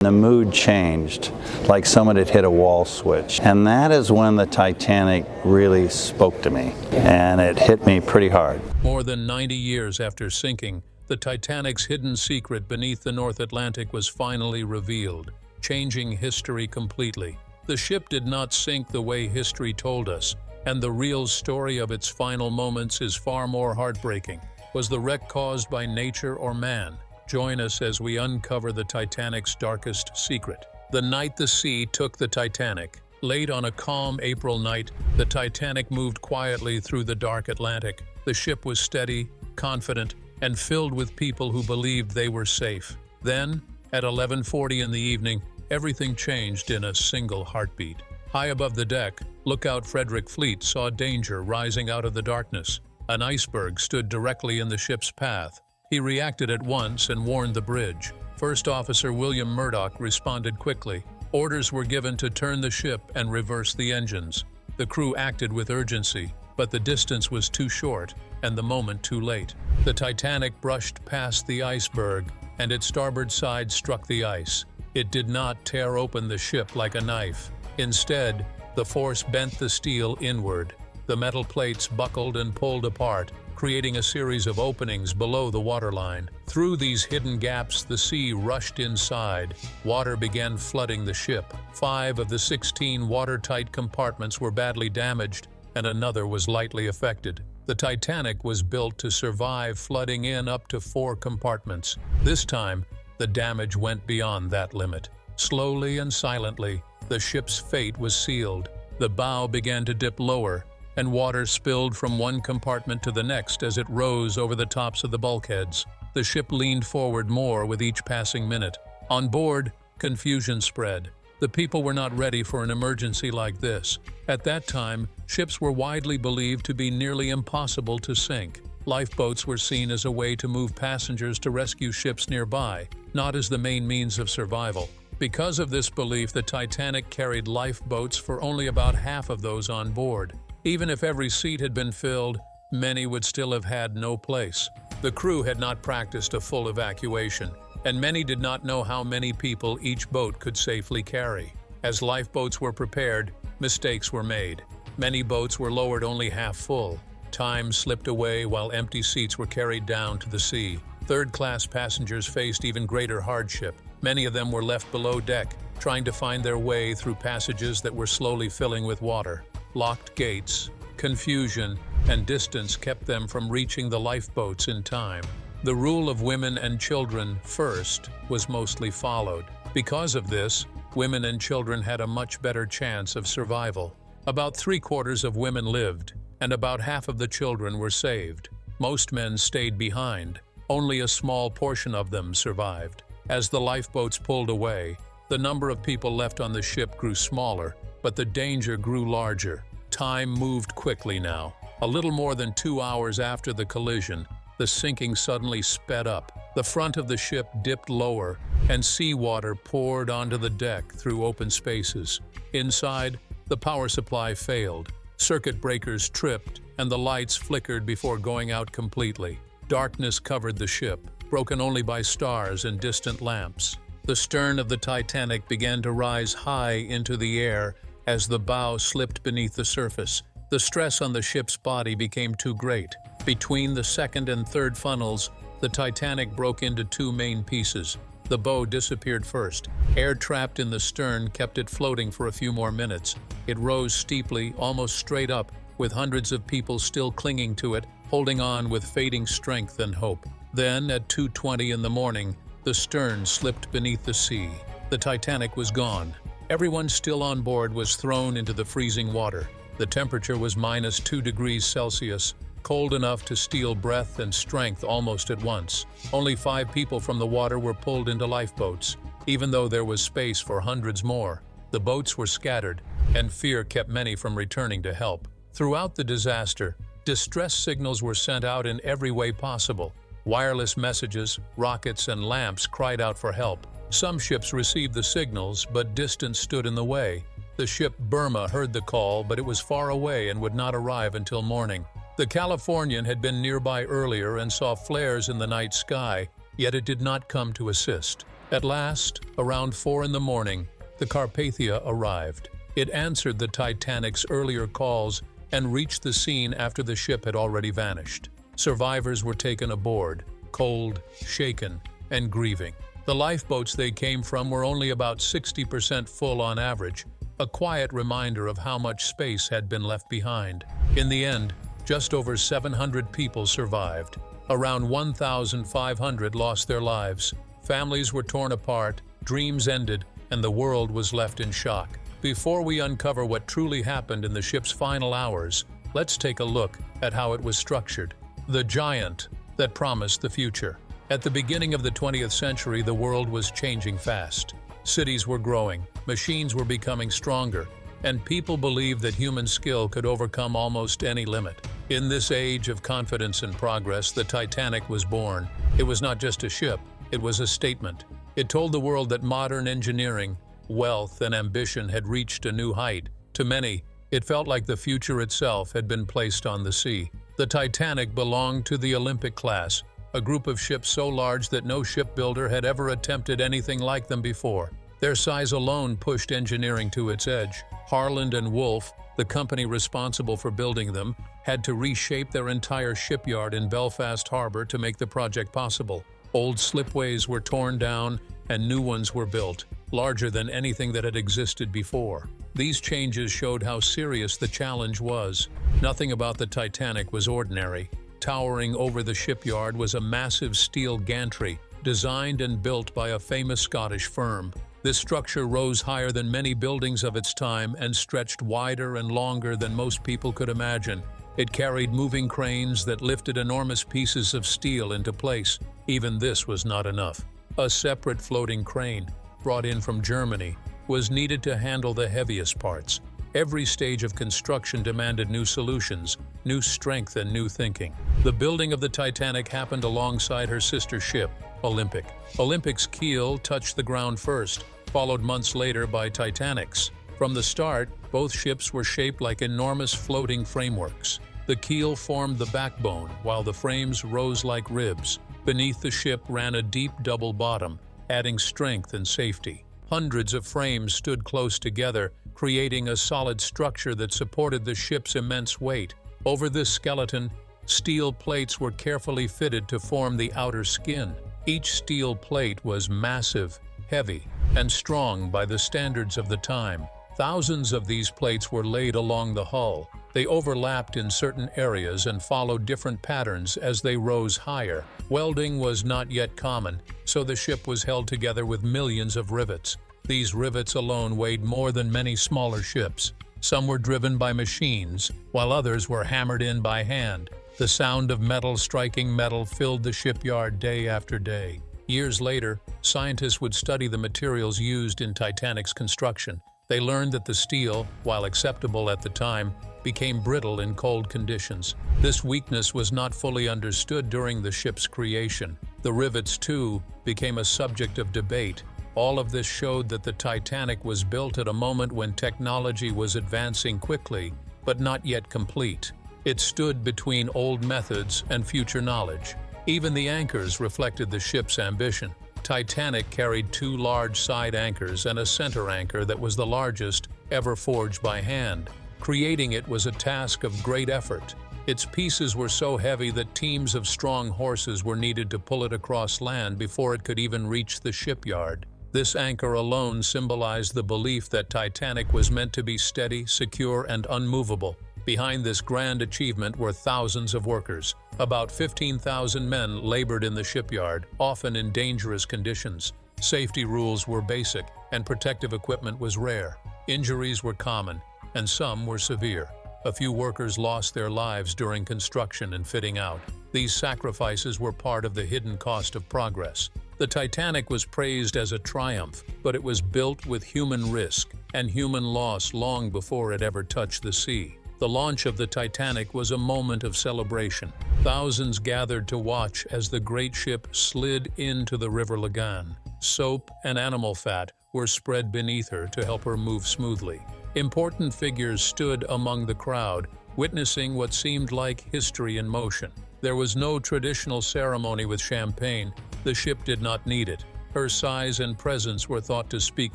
The mood changed, like someone had hit a wall switch. And that is when the Titanic really spoke to me, and it hit me pretty hard. More than 90 years after sinking, the Titanic's hidden secret beneath the North Atlantic was finally revealed, changing history completely. The ship did not sink the way history told us, and the real story of its final moments is far more heartbreaking. Was the wreck caused by nature or man? Join us as we uncover the Titanic's darkest secret. The night the sea took the Titanic. Late on a calm April night, the Titanic moved quietly through the dark Atlantic. The ship was steady, confident, and filled with people who believed they were safe. Then, at 11:40 in the evening, everything changed in a single heartbeat. High above the deck, lookout Frederick Fleet saw danger rising out of the darkness. An iceberg stood directly in the ship's path. He reacted at once and warned the bridge. First Officer William Murdoch responded quickly. Orders were given to turn the ship and reverse the engines. The crew acted with urgency, but the distance was too short and the moment too late. The Titanic brushed past the iceberg, and its starboard side struck the ice. It did not tear open the ship like a knife. Instead, the force bent the steel inward. The metal plates buckled and pulled apart, creating a series of openings below the waterline. Through these hidden gaps, the sea rushed inside. Water began flooding the ship. 5 of the 16 watertight compartments were badly damaged, and another was lightly affected. The Titanic was built to survive flooding in up to 4 compartments. This time, the damage went beyond that limit. Slowly and silently, the ship's fate was sealed. The bow began to dip lower, and water spilled from one compartment to the next as it rose over the tops of the bulkheads. The ship leaned forward more with each passing minute. On board, confusion spread. The people were not ready for an emergency like this. At that time, ships were widely believed to be nearly impossible to sink. Lifeboats were seen as a way to move passengers to rescue ships nearby, not as the main means of survival. Because of this belief, the Titanic carried lifeboats for only about half of those on board. Even if every seat had been filled, many would still have had no place. The crew had not practiced a full evacuation, and many did not know how many people each boat could safely carry. As lifeboats were prepared, mistakes were made. Many boats were lowered only half full. Time slipped away while empty seats were carried down to the sea. Third-class passengers faced even greater hardship. Many of them were left below deck, trying to find their way through passages that were slowly filling with water. Locked gates, confusion, and distance kept them from reaching the lifeboats in time. The rule of women and children first was mostly followed. Because of this, women and children had a much better chance of survival. About 3/4 of women lived, and about half of the children were saved. Most men stayed behind. Only a small portion of them survived. As the lifeboats pulled away, the number of people left on the ship grew smaller, but the danger grew larger. Time moved quickly now. A little more than 2 hours after the collision, the sinking suddenly sped up. The front of the ship dipped lower, and seawater poured onto the deck through open spaces. Inside, the power supply failed. Circuit breakers tripped, and the lights flickered before going out completely. Darkness covered the ship, broken only by stars and distant lamps. The stern of the Titanic began to rise high into the air as the bow slipped beneath the surface. The stress on the ship's body became too great. Between the second and third funnels, the Titanic broke into 2 main pieces. The bow disappeared first. Air trapped in the stern kept it floating for a few more minutes. It rose steeply, almost straight up, with hundreds of people still clinging to it, holding on with fading strength and hope. Then, at 2:20 in the morning, the stern slipped beneath the sea. The Titanic was gone. Everyone still on board was thrown into the freezing water. The temperature was -2 degrees Celsius, cold enough to steal breath and strength almost at once. Only 5 people from the water were pulled into lifeboats, even though there was space for hundreds more. The boats were scattered, and fear kept many from returning to help. Throughout the disaster, distress signals were sent out in every way possible. Wireless messages, rockets, and lamps cried out for help. Some ships received the signals, but distance stood in the way. The ship Burma heard the call, but it was far away and would not arrive until morning. The Californian had been nearby earlier and saw flares in the night sky, yet it did not come to assist. At last, around 4 in the morning, the Carpathia arrived. It answered the Titanic's earlier calls and reached the scene after the ship had already vanished. Survivors were taken aboard, cold, shaken, and grieving. The lifeboats they came from were only about 60% full on average, a quiet reminder of how much space had been left behind. In the end, just over 700 people survived. Around 1,500 lost their lives. Families were torn apart, dreams ended, and the world was left in shock. Before we uncover what truly happened in the ship's final hours, let's take a look at how it was structured. The giant that promised the future. At the beginning of the 20th century, the world was changing fast. Cities were growing, machines were becoming stronger, and people believed that human skill could overcome almost any limit. In this age of confidence and progress, the Titanic was born. It was not just a ship, it was a statement. It told the world that modern engineering, wealth, and ambition had reached a new height. To many, it felt like the future itself had been placed on the sea. The Titanic belonged to the Olympic class, a group of ships so large that no shipbuilder had ever attempted anything like them before. Their size alone pushed engineering to its edge. Harland and Wolff, the company responsible for building them, had to reshape their entire shipyard in Belfast Harbor to make the project possible. Old slipways were torn down and new ones were built, larger than anything that had existed before. These changes showed how serious the challenge was. Nothing about the Titanic was ordinary. Towering over the shipyard was a massive steel gantry, designed and built by a famous Scottish firm. This structure rose higher than many buildings of its time and stretched wider and longer than most people could imagine. It carried moving cranes that lifted enormous pieces of steel into place. Even this was not enough. A separate floating crane, brought in from Germany, was needed to handle the heaviest parts. Every stage of construction demanded new solutions, new strength, and new thinking. The building of the Titanic happened alongside her sister ship, Olympic. Olympic's keel touched the ground first, followed months later by Titanic's. From the start, both ships were shaped like enormous floating frameworks. The keel formed the backbone, while the frames rose like ribs. Beneath the ship ran a deep double bottom, adding strength and safety. Hundreds of frames stood close together, creating a solid structure that supported the ship's immense weight. Over this skeleton, steel plates were carefully fitted to form the outer skin. Each steel plate was massive, heavy, and strong by the standards of the time. Thousands of these plates were laid along the hull. They overlapped in certain areas and followed different patterns as they rose higher. Welding was not yet common, so the ship was held together with millions of rivets. These rivets alone weighed more than many smaller ships. Some were driven by machines, while others were hammered in by hand. The sound of metal striking metal filled the shipyard day after day. Years later, scientists would study the materials used in Titanic's construction. They learned that the steel, while acceptable at the time, became brittle in cold conditions. This weakness was not fully understood during the ship's creation. The rivets, too, became a subject of debate. All of this showed that the Titanic was built at a moment when technology was advancing quickly, but not yet complete. It stood between old methods and future knowledge. Even the anchors reflected the ship's ambition. Titanic carried 2 large side anchors and a center anchor that was the largest ever forged by hand. Creating it was a task of great effort. Its pieces were so heavy that teams of strong horses were needed to pull it across land before it could even reach the shipyard. This anchor alone symbolized the belief that Titanic was meant to be steady, secure, and unmovable. Behind this grand achievement were thousands of workers. About 15,000 men labored in the shipyard, often in dangerous conditions. Safety rules were basic, and protective equipment was rare. Injuries were common, and some were severe. A few workers lost their lives during construction and fitting out. These sacrifices were part of the hidden cost of progress. The Titanic was praised as a triumph, but it was built with human risk and human loss long before it ever touched the sea. The launch of the Titanic was a moment of celebration. Thousands gathered to watch as the great ship slid into the River Lagan. Soap and animal fat were spread beneath her to help her move smoothly. Important figures stood among the crowd, witnessing what seemed like history in motion. There was no traditional ceremony with champagne. The ship did not need it. Her size and presence were thought to speak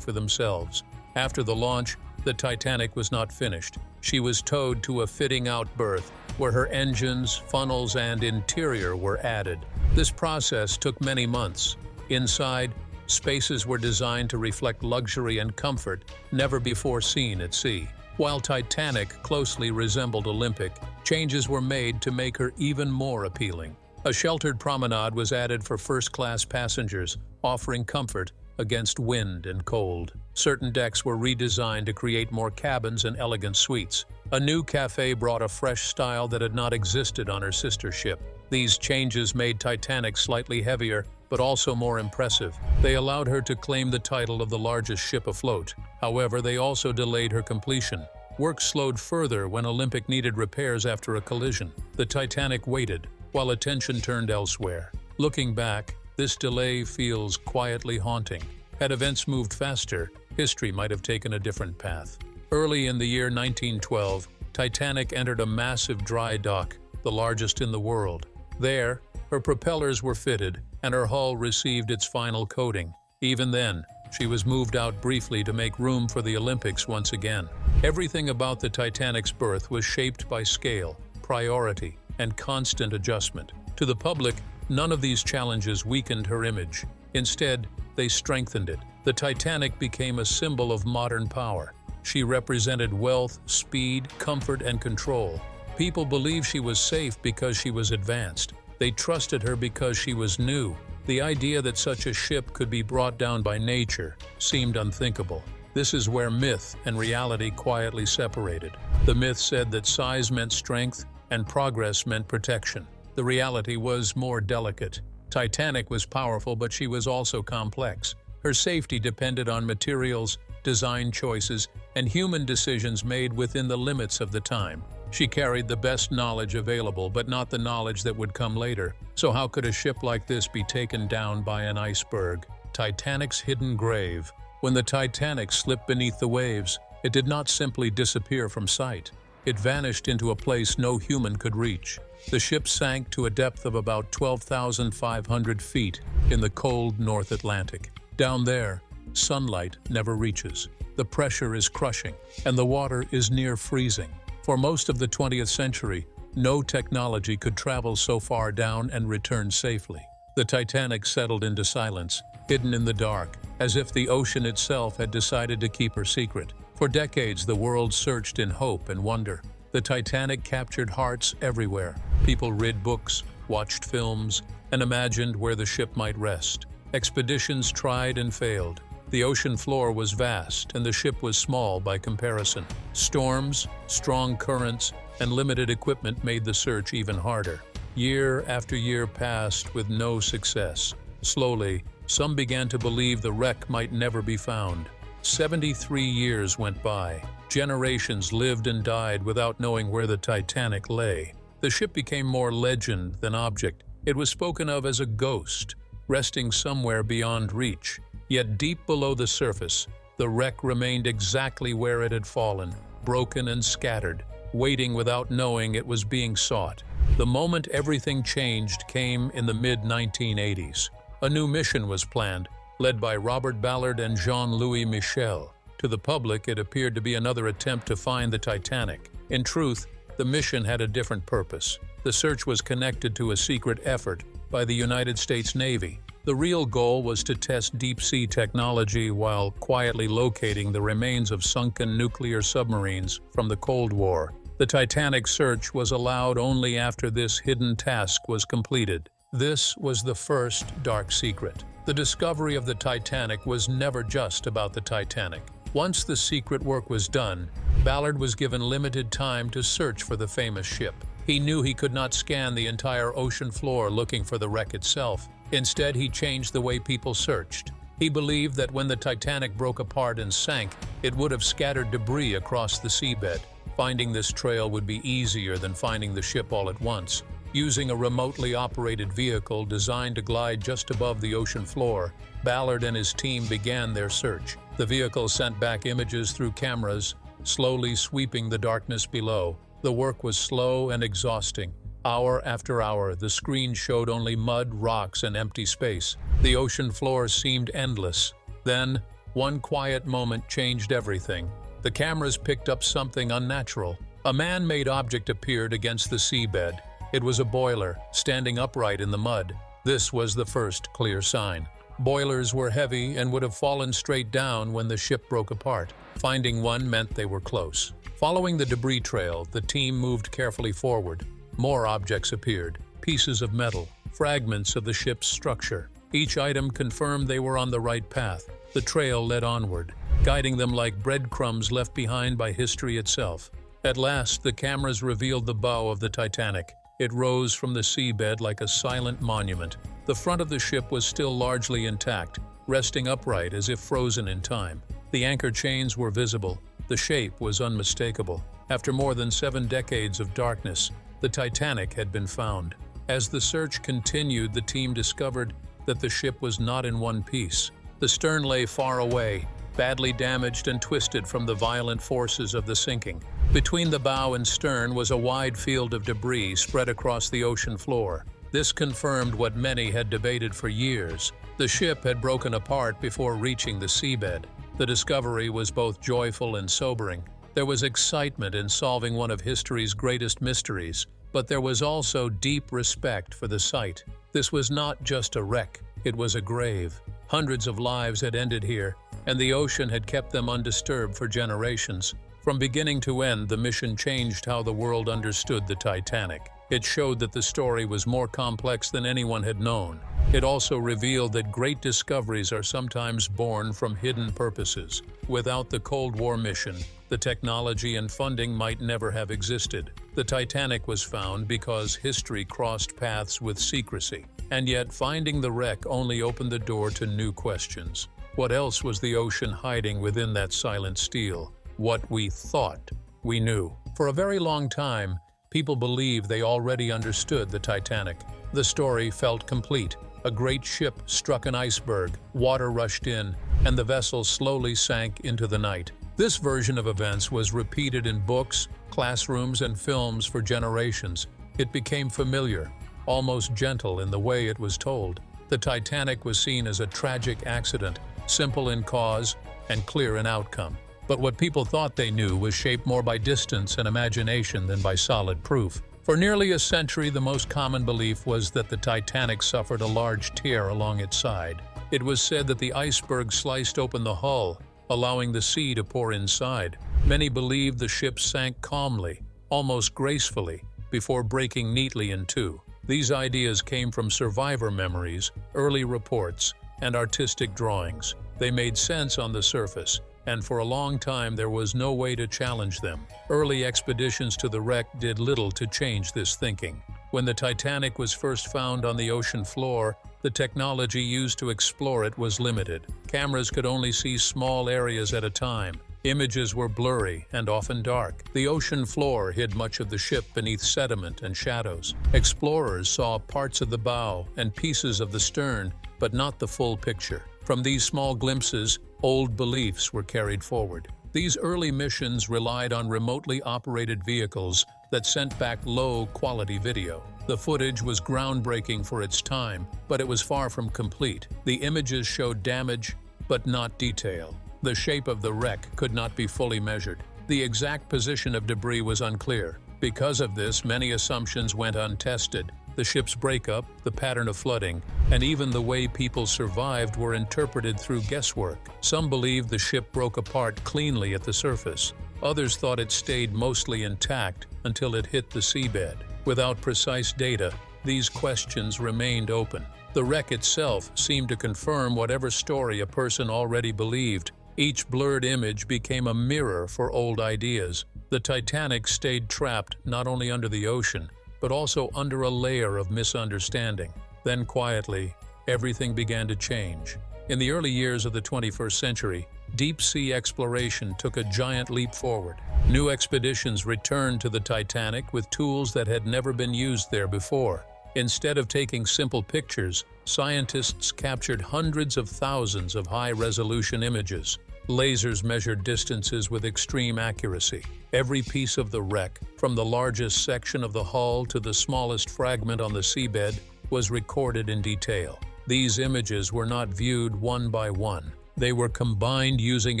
for themselves. After the launch, the Titanic was not finished. She was towed to a fitting-out berth, where her engines, funnels, and interior were added. This process took many months. Inside, spaces were designed to reflect luxury and comfort never before seen at sea. While Titanic closely resembled Olympic, changes were made to make her even more appealing. A sheltered promenade was added for first-class passengers, offering comfort against wind and cold. Certain decks were redesigned to create more cabins and elegant suites. A new cafe brought a fresh style that had not existed on her sister ship. These changes made Titanic slightly heavier, but also more impressive. They allowed her to claim the title of the largest ship afloat. However, they also delayed her completion. Work slowed further when Olympic needed repairs after a collision. The Titanic waited, while attention turned elsewhere. Looking back, this delay feels quietly haunting. Had events moved faster, history might have taken a different path. Early in the year 1912, Titanic entered a massive dry dock, the largest in the world. There, her propellers were fitted, and her hull received its final coating. Even then, she was moved out briefly to make room for the Olympics once again. Everything about the Titanic's berth was shaped by scale, priority, and constant adjustment. To the public, none of these challenges weakened her image. Instead, they strengthened it. The Titanic became a symbol of modern power. She represented wealth, speed, comfort, and control. People believed she was safe because she was advanced. They trusted her because she was new. The idea that such a ship could be brought down by nature seemed unthinkable. This is where myth and reality quietly separated. The myth said that size meant strength and progress meant protection. The reality was more delicate. Titanic was powerful, but she was also complex. Her safety depended on materials, design choices, and human decisions made within the limits of the time. She carried the best knowledge available, but not the knowledge that would come later. So how could a ship like this be taken down by an iceberg? Titanic's hidden grave. When the Titanic slipped beneath the waves, it did not simply disappear from sight. It vanished into a place no human could reach. The ship sank to a depth of about 12,500 feet in the cold North Atlantic. Down there, sunlight never reaches. The pressure is crushing, and the water is near freezing. For most of the 20th century, no technology could travel so far down and return safely. The Titanic settled into silence, hidden in the dark, as if the ocean itself had decided to keep her secret. For decades, the world searched in hope and wonder. The Titanic captured hearts everywhere. People read books, watched films, and imagined where the ship might rest. Expeditions tried and failed. The ocean floor was vast, and the ship was small by comparison. Storms, strong currents, and limited equipment made the search even harder. Year after year passed with no success. Slowly, some began to believe the wreck might never be found. 73 years went by. Generations lived and died without knowing where the Titanic lay. The ship became more legend than object. It was spoken of as a ghost, resting somewhere beyond reach. Yet deep below the surface, the wreck remained exactly where it had fallen, broken and scattered, waiting without knowing it was being sought. The moment everything changed came in the mid-1980s. A new mission was planned, led by Robert Ballard and Jean-Louis Michel. To the public, it appeared to be another attempt to find the Titanic. In truth, the mission had a different purpose. The search was connected to a secret effort by the United States Navy. The real goal was to test deep-sea technology while quietly locating the remains of sunken nuclear submarines from the Cold War. The Titanic search was allowed only after this hidden task was completed. This was the first dark secret. The discovery of the Titanic was never just about the Titanic. Once the secret work was done, Ballard was given limited time to search for the famous ship. He knew he could not scan the entire ocean floor looking for the wreck itself. Instead, he changed the way people searched. He believed that when the Titanic broke apart and sank, it would have scattered debris across the seabed. Finding this trail would be easier than finding the ship all at once. Using a remotely operated vehicle designed to glide just above the ocean floor, Ballard and his team began their search. The vehicle sent back images through cameras, slowly sweeping the darkness below. The work was slow and exhausting. Hour after hour, the screen showed only mud, rocks, and empty space. The ocean floor seemed endless. Then, one quiet moment changed everything. The cameras picked up something unnatural. A man-made object appeared against the seabed. It was a boiler, standing upright in the mud. This was the first clear sign. Boilers were heavy and would have fallen straight down when the ship broke apart. Finding one meant they were close. Following the debris trail, the team moved carefully forward. More objects appeared, pieces of metal, fragments of the ship's structure. Each item confirmed they were on the right path. The trail led onward, guiding them like breadcrumbs left behind by history itself. At last, the cameras revealed the bow of the Titanic. It rose from the seabed like a silent monument. The front of the ship was still largely intact, resting upright as if frozen in time. The anchor chains were visible. The shape was unmistakable. After more than 7 decades of darkness, the Titanic had been found. As the search continued, the team discovered that the ship was not in one piece. The stern lay far away, badly damaged and twisted from the violent forces of the sinking. Between the bow and stern was a wide field of debris spread across the ocean floor. This confirmed what many had debated for years. The ship had broken apart before reaching the seabed. The discovery was both joyful and sobering. There was excitement in solving one of history's greatest mysteries, but there was also deep respect for the site. This was not just a wreck, it was a grave. Hundreds of lives had ended here, and the ocean had kept them undisturbed for generations. From beginning to end, the mission changed how the world understood the Titanic. It showed that the story was more complex than anyone had known. It also revealed that great discoveries are sometimes born from hidden purposes. Without the Cold War mission, the technology and funding might never have existed. The Titanic was found because history crossed paths with secrecy. And yet, finding the wreck only opened the door to new questions. What else was the ocean hiding within that silent steel? What we thought we knew. For a very long time, people believed they already understood the Titanic. The story felt complete. A great ship struck an iceberg, water rushed in, and the vessel slowly sank into the night. This version of events was repeated in books, classrooms, and films for generations. It became familiar, almost gentle in the way it was told. The Titanic was seen as a tragic accident, simple in cause and clear in outcome. But what people thought they knew was shaped more by distance and imagination than by solid proof. For nearly a century, the most common belief was that the Titanic suffered a large tear along its side. It was said that the iceberg sliced open the hull, allowing the sea to pour inside. Many believed the ship sank calmly, almost gracefully, before breaking neatly in two. These ideas came from survivor memories, early reports, and artistic drawings. They made sense on the surface, and for a long time there was no way to challenge them. Early expeditions to the wreck did little to change this thinking. When the Titanic was first found on the ocean floor, the technology used to explore it was limited. Cameras could only see small areas at a time. Images were blurry and often dark. The ocean floor hid much of the ship beneath sediment and shadows. Explorers saw parts of the bow and pieces of the stern, but not the full picture. From these small glimpses, old beliefs were carried forward. These early missions relied on remotely operated vehicles that sent back low-quality video. The footage was groundbreaking for its time, but it was far from complete. The images showed damage, but not detail. The shape of the wreck could not be fully measured. The exact position of debris was unclear. Because of this, many assumptions went untested. The ship's breakup, the pattern of flooding, and even the way people survived were interpreted through guesswork. Some believed the ship broke apart cleanly at the surface. Others thought it stayed mostly intact until it hit the seabed. Without precise data, these questions remained open. The wreck itself seemed to confirm whatever story a person already believed. Each blurred image became a mirror for old ideas. The Titanic stayed trapped not only under the ocean, but also under a layer of misunderstanding. Then quietly, everything began to change. In the early years of the 21st century, deep-sea exploration took a giant leap forward. New expeditions returned to the Titanic with tools that had never been used there before. Instead of taking simple pictures, scientists captured hundreds of thousands of high-resolution images. Lasers measured distances with extreme accuracy. Every piece of the wreck, from the largest section of the hull to the smallest fragment on the seabed, was recorded in detail. These images were not viewed one by one. They were combined using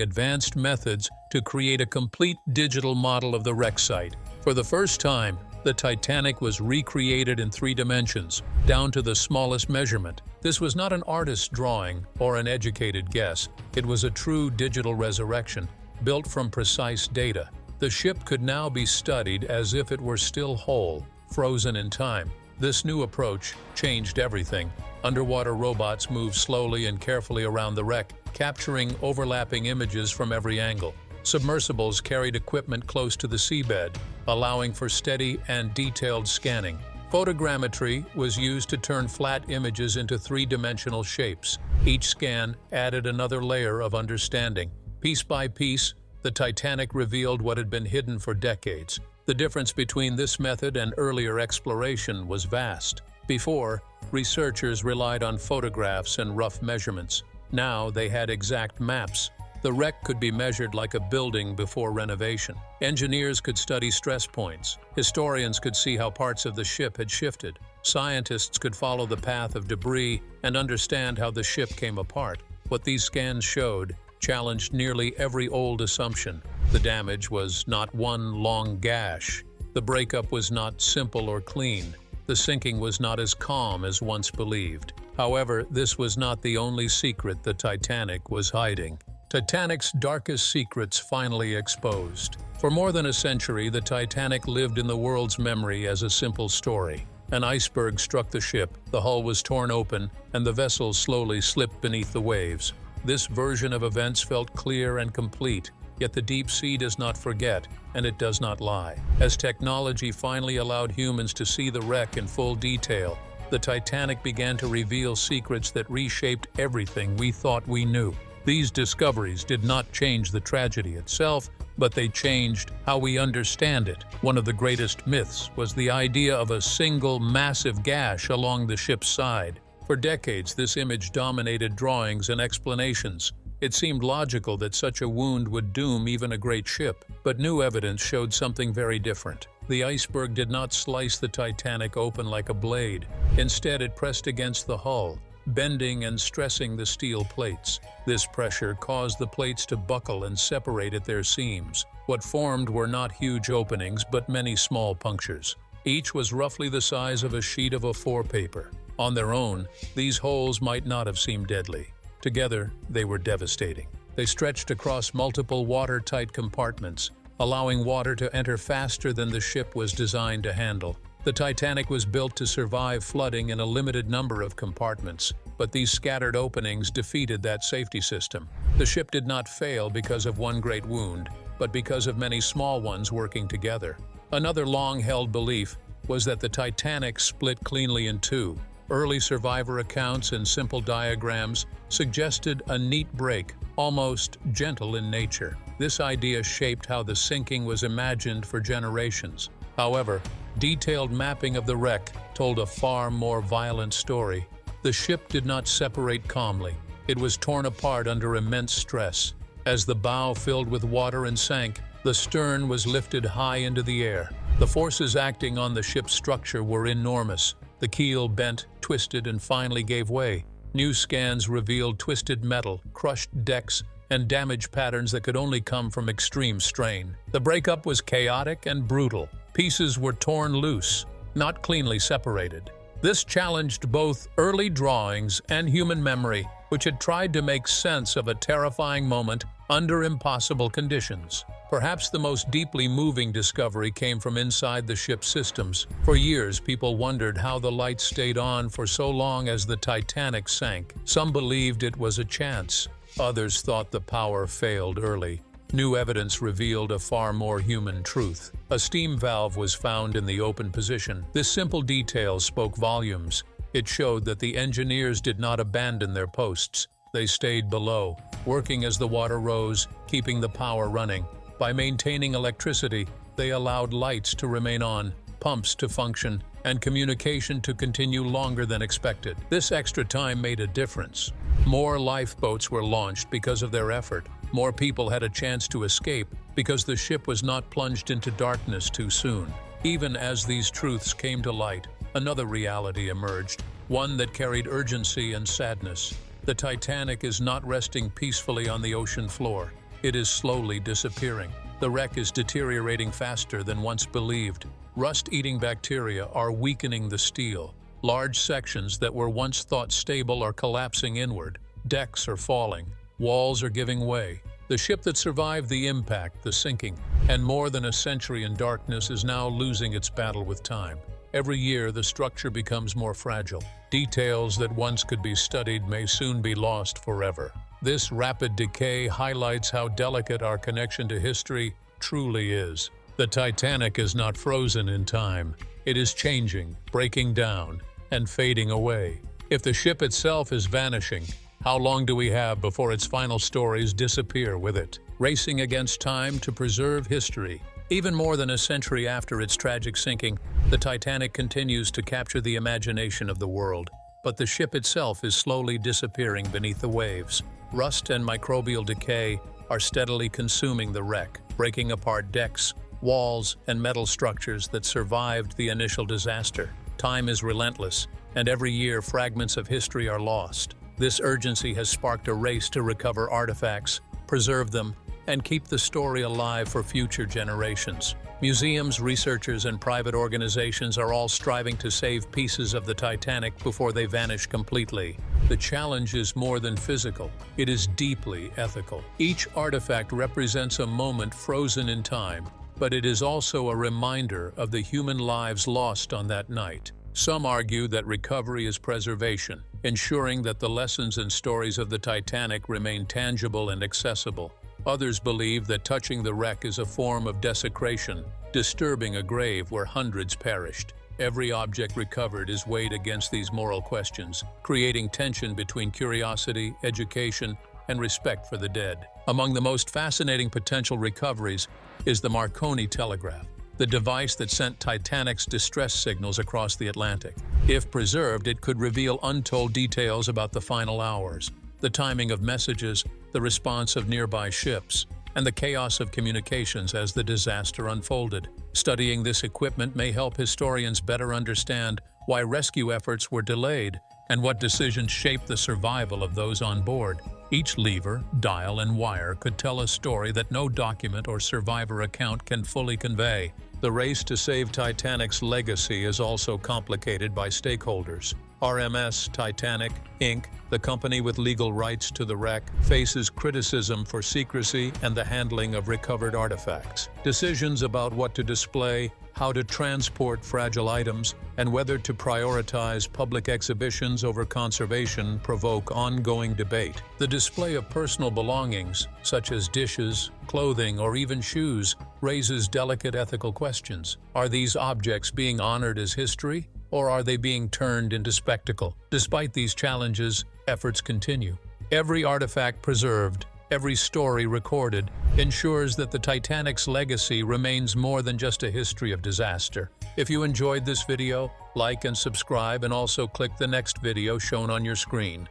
advanced methods to create a complete digital model of the wreck site. For the first time, the Titanic was recreated in 3 dimensions, down to the smallest measurement. This was not an artist's drawing or an educated guess. It was a true digital resurrection, built from precise data. The ship could now be studied as if it were still whole, frozen in time. This new approach changed everything. Underwater robots moved slowly and carefully around the wreck, capturing overlapping images from every angle. Submersibles carried equipment close to the seabed, allowing for steady and detailed scanning. Photogrammetry was used to turn flat images into 3-dimensional shapes. Each scan added another layer of understanding. Piece by piece, the Titanic revealed what had been hidden for decades. The difference between this method and earlier exploration was vast. Before, researchers relied on photographs and rough measurements. Now they had exact maps. The wreck could be measured like a building before renovation. Engineers could study stress points. Historians could see how parts of the ship had shifted. Scientists could follow the path of debris and understand how the ship came apart. What these scans showed challenged nearly every old assumption. The damage was not one long gash. The breakup was not simple or clean. The sinking was not as calm as once believed. However, this was not the only secret the Titanic was hiding. Titanic's darkest secrets finally exposed. For more than a century, the Titanic lived in the world's memory as a simple story. An iceberg struck the ship, the hull was torn open, and the vessel slowly slipped beneath the waves. This version of events felt clear and complete, yet the deep sea does not forget, and it does not lie. As technology finally allowed humans to see the wreck in full detail, the Titanic began to reveal secrets that reshaped everything we thought we knew. These discoveries did not change the tragedy itself, but they changed how we understand it. One of the greatest myths was the idea of a single massive gash along the ship's side. For decades, this image dominated drawings and explanations. It seemed logical that such a wound would doom even a great ship, but new evidence showed something very different. The iceberg did not slice the Titanic open like a blade. Instead, it pressed against the hull, bending and stressing the steel plates. This pressure caused the plates to buckle and separate at their seams. What formed were not huge openings, but many small punctures. Each was roughly the size of a sheet of A4 paper. On their own, these holes might not have seemed deadly. Together, they were devastating. They stretched across multiple watertight compartments, allowing water to enter faster than the ship was designed to handle. The Titanic was built to survive flooding in a limited number of compartments, but these scattered openings defeated that safety system. The ship did not fail because of one great wound, but because of many small ones working together. Another long-held belief was that the Titanic split cleanly in two. Early survivor accounts and simple diagrams suggested a neat break, almost gentle in nature. This idea shaped how the sinking was imagined for generations. However, detailed mapping of the wreck told a far more violent story. The ship did not separate calmly. It was torn apart under immense stress. As the bow filled with water and sank, the stern was lifted high into the air. The forces acting on the ship's structure were enormous. The keel bent, twisted, and finally gave way. New scans revealed twisted metal, crushed decks, and damage patterns that could only come from extreme strain. The breakup was chaotic and brutal. Pieces were torn loose, not cleanly separated. This challenged both early drawings and human memory, which had tried to make sense of a terrifying moment under impossible conditions. Perhaps the most deeply moving discovery came from inside the ship's systems. For years, people wondered how the lights stayed on for so long as the Titanic sank. Some believed it was a chance. Others thought the power failed early. New evidence revealed a far more human truth. A steam valve was found in the open position. This simple detail spoke volumes. It showed that the engineers did not abandon their posts. They stayed below, working as the water rose, keeping the power running. By maintaining electricity, they allowed lights to remain on, pumps to function, and communication to continue longer than expected. This extra time made a difference. More lifeboats were launched because of their effort. More people had a chance to escape because the ship was not plunged into darkness too soon. Even as these truths came to light, another reality emerged, one that carried urgency and sadness. The Titanic is not resting peacefully on the ocean floor. It is slowly disappearing. The wreck is deteriorating faster than once believed. Rust-eating bacteria are weakening the steel. Large sections that were once thought stable are collapsing inward. Decks are falling. Walls are giving way. The ship that survived the impact, the sinking, and more than a century in darkness is now losing its battle with time. Every year, the structure becomes more fragile. Details that once could be studied may soon be lost forever. This rapid decay highlights how delicate our connection to history truly is. The Titanic is not frozen in time. It is changing, breaking down, and fading away. If the ship itself is vanishing, how long do we have before its final stories disappear with it? Racing against time to preserve history. Even more than a century after its tragic sinking, the Titanic continues to capture the imagination of the world. But the ship itself is slowly disappearing beneath the waves. Rust and microbial decay are steadily consuming the wreck, breaking apart decks, walls, and metal structures that survived the initial disaster. Time is relentless, and every year fragments of history are lost. This urgency has sparked a race to recover artifacts, preserve them, and keep the story alive for future generations. Museums, researchers, and private organizations are all striving to save pieces of the Titanic before they vanish completely. The challenge is more than physical. It is deeply ethical. Each artifact represents a moment frozen in time, but it is also a reminder of the human lives lost on that night. Some argue that recovery is preservation, ensuring that the lessons and stories of the Titanic remain tangible and accessible. Others believe that touching the wreck is a form of desecration, disturbing a grave where hundreds perished. Every object recovered is weighed against these moral questions, creating tension between curiosity, education, and respect for the dead. Among the most fascinating potential recoveries is the Marconi telegraph, the device that sent Titanic's distress signals across the Atlantic. If preserved, it could reveal untold details about the final hours, the timing of messages, the response of nearby ships, and the chaos of communications as the disaster unfolded. Studying this equipment may help historians better understand why rescue efforts were delayed and what decisions shaped the survival of those on board. Each lever, dial, and wire could tell a story that no document or survivor account can fully convey. The race to save Titanic's legacy is also complicated by stakeholders. RMS Titanic, Inc., the company with legal rights to the wreck, faces criticism for secrecy and the handling of recovered artifacts. Decisions about what to display, how to transport fragile items, and whether to prioritize public exhibitions over conservation provoke ongoing debate. The display of personal belongings, such as dishes, clothing, or even shoes, raises delicate ethical questions. Are these objects being honored as history, or are they being turned into spectacle? Despite these challenges, efforts continue. Every artifact preserved, every story recorded, ensures that the Titanic's legacy remains more than just a history of disaster. If you enjoyed this video, like and subscribe, and also click the next video shown on your screen.